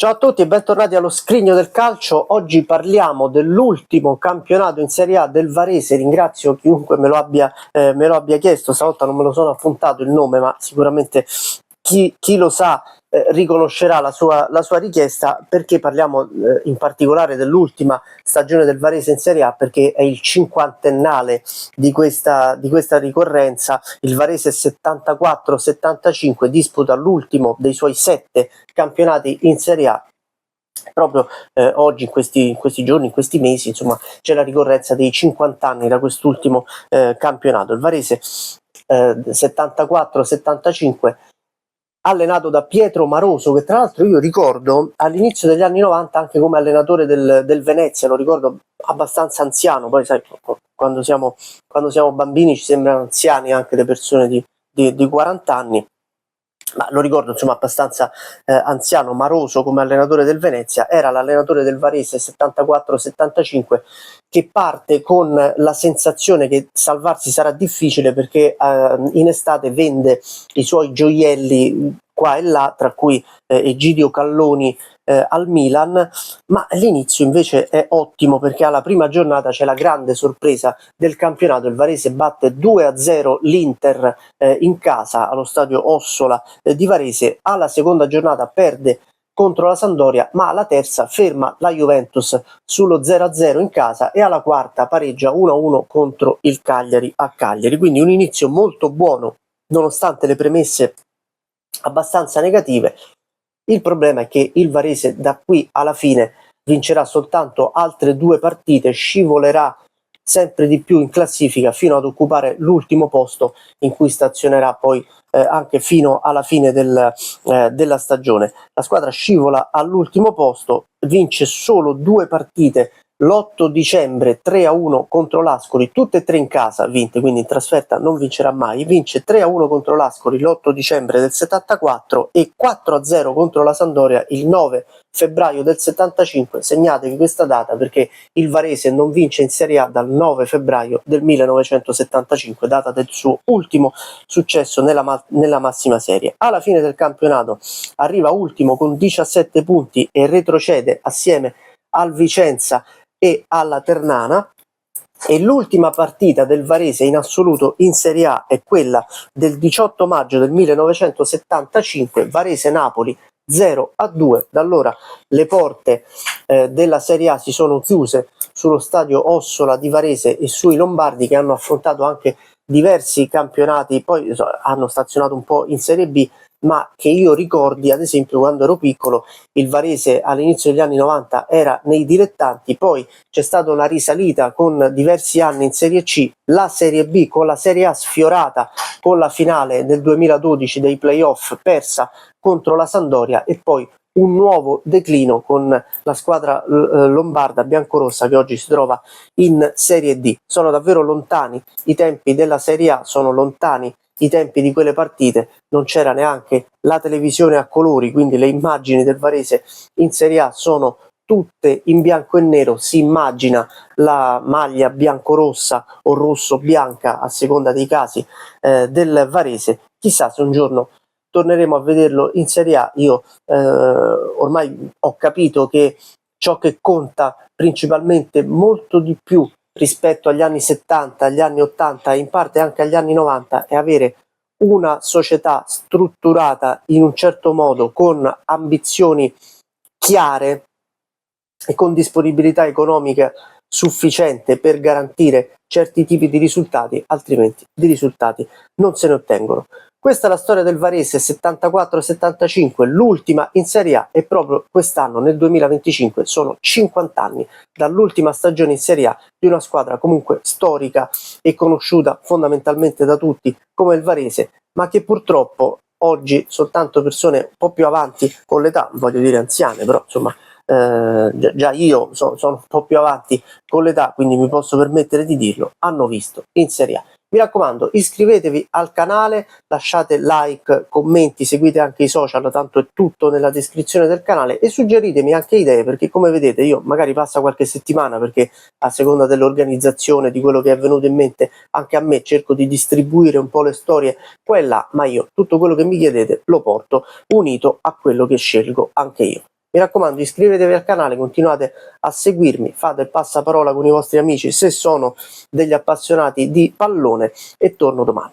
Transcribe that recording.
Ciao a tutti e bentornati allo Scrigno del Calcio. Oggi parliamo dell'ultimo campionato in Serie A del Varese. Ringrazio chiunque me lo abbia chiesto, stavolta non me lo sono appuntato il nome, ma sicuramente chi lo sa riconoscerà la sua richiesta. Perché parliamo in particolare dell'ultima stagione del Varese in Serie A? Perché è il cinquantennale di questa ricorrenza. Il Varese 74-75 disputa l'ultimo dei suoi 7 campionati in Serie A. Proprio oggi, in questi giorni, in questi mesi, insomma, c'è la ricorrenza dei 50 anni da quest'ultimo campionato. Il Varese 74-75, allenato da Pietro Maroso, che tra l'altro io ricordo all'inizio degli anni 90 anche come allenatore del Venezia, lo ricordo abbastanza anziano. Poi sai, quando siamo bambini ci sembrano anziani anche le persone di 40 anni. Ma lo ricordo insomma abbastanza anziano. Maroso come allenatore del Venezia era l'allenatore del Varese 74-75, che parte con la sensazione che salvarsi sarà difficile perché in estate vende i suoi gioielli qua e là, tra cui Egidio Calloni al Milan, ma l'inizio invece è ottimo perché alla prima giornata c'è la grande sorpresa del campionato. Il Varese batte 2-0 l'Inter in casa allo stadio Ossola di Varese. Alla seconda giornata perde contro la Sampdoria, ma alla terza ferma la Juventus sullo 0-0 in casa e alla quarta pareggia 1-1 contro il Cagliari a Cagliari. Quindi un inizio molto buono nonostante le premesse abbastanza negative. Il problema è che il Varese da qui alla fine vincerà soltanto altre 2 partite, scivolerà sempre di più in classifica fino ad occupare l'ultimo posto in cui stazionerà poi anche fino alla fine della stagione. La squadra scivola all'ultimo posto, vince solo 2 partite. L'8 dicembre 3-1 contro l'Ascoli, tutte e 3 in casa vinte, quindi in trasferta non vincerà mai. Vince 3-1 contro l'Ascoli l'8 dicembre del 74 e 4-0 contro la Sampdoria il 9 febbraio del 75. Segnatevi questa data perché il Varese non vince in Serie A dal 9 febbraio del 1975, data del suo ultimo successo nella massima serie. Alla fine del campionato arriva ultimo con 17 punti e retrocede assieme al Vicenza e alla Ternana. E l'ultima partita del Varese in assoluto in Serie A è quella del 18 maggio del 1975, Varese-Napoli 0-2. Da allora le porte della Serie A si sono chiuse sullo stadio Ossola di Varese e sui Lombardi, che hanno affrontato anche diversi campionati, poi hanno stazionato un po' in Serie B, ma che io ricordi, ad esempio, quando ero piccolo, il Varese all'inizio degli anni 90 era nei dilettanti, poi c'è stata una risalita con diversi anni in Serie C, la Serie B con la Serie A sfiorata con la finale del 2012 dei playoff persa contro la Sampdoria, e poi un nuovo declino con la squadra lombarda biancorossa che oggi si trova in Serie D. Sono davvero lontani i tempi della Serie A, sono lontani i tempi di quelle partite, non c'era neanche la televisione a colori, quindi le immagini del Varese in Serie A sono tutte in bianco e nero. Si immagina la maglia biancorossa o rosso-bianca a seconda dei casi del Varese. Chissà se un giorno torneremo a vederlo in Serie A. Io ormai ho capito che ciò che conta principalmente molto di più rispetto agli anni 70, agli anni 80 e in parte anche agli anni 90 è avere una società strutturata in un certo modo, con ambizioni chiare e con disponibilità economica sufficiente per garantire certi tipi di risultati, altrimenti di risultati non se ne ottengono. Questa è la storia del Varese 74-75, l'ultima in Serie A, e proprio quest'anno, nel 2025, sono 50 anni dall'ultima stagione in Serie A di una squadra comunque storica e conosciuta fondamentalmente da tutti come il Varese, ma che purtroppo oggi soltanto persone un po' più avanti con l'età, voglio dire anziane, però insomma già io sono un po' più avanti con l'età, quindi mi posso permettere di dirlo, hanno visto in Serie A. Mi raccomando, iscrivetevi al canale, lasciate like, commenti, seguite anche i social, tanto è tutto nella descrizione del canale, e suggeritemi anche idee, perché come vedete io magari passa qualche settimana, perché a seconda dell'organizzazione, di quello che è venuto in mente anche a me, cerco di distribuire un po' le storie qua e là, ma io tutto quello che mi chiedete lo porto unito a quello che scelgo anche io. Mi raccomando, iscrivetevi al canale, continuate a seguirmi, fate il passaparola con i vostri amici se sono degli appassionati di pallone e torno domani.